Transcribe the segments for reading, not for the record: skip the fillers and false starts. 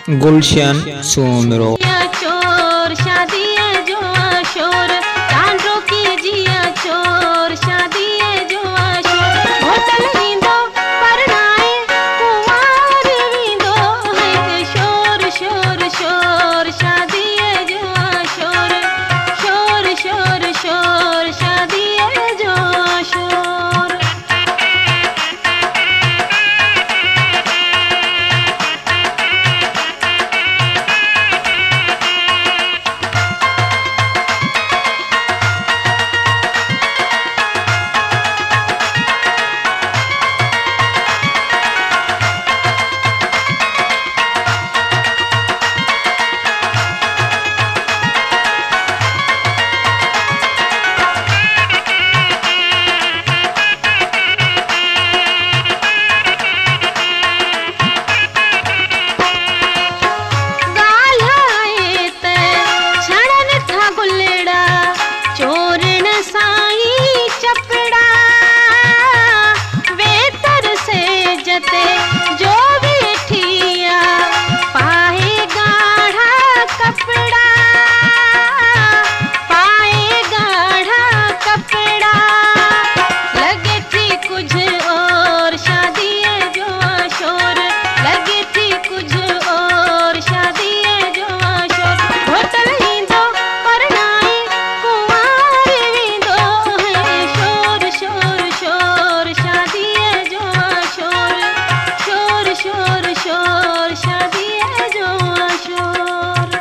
गुलशन सुमरो। चोर शादी है जो शोर तांड्रो कीजिए चोर शादी है जो शोर होटल वींदो परनाए कुमार वींदो है शोर शोर शोर शादी है जो शोर शोर शोर शोर शादी है जो शोर। जो बैठिया पाए गाढ़ा कपड़ा पाए गाढ़ा कपड़ा लगे थी कुछ और शादी है जो शोर लगे थी कुछ और शादी है जो शोर होटल वींदो परनाए कुंवार वींदो है शोर शोर शोर शादी है जो शोर शोर शोर शोर शादी है जो शोर।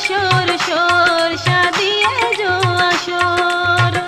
शोर शोर शादी है जो शोर।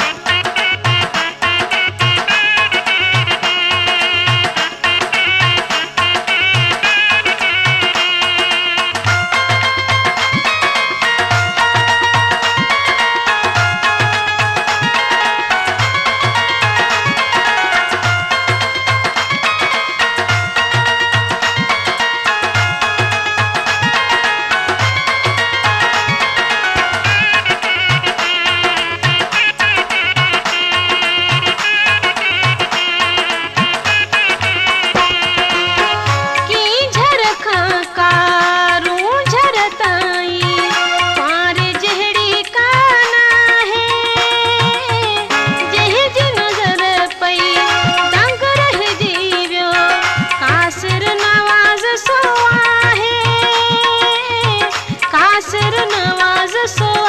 कासिर नवाज सो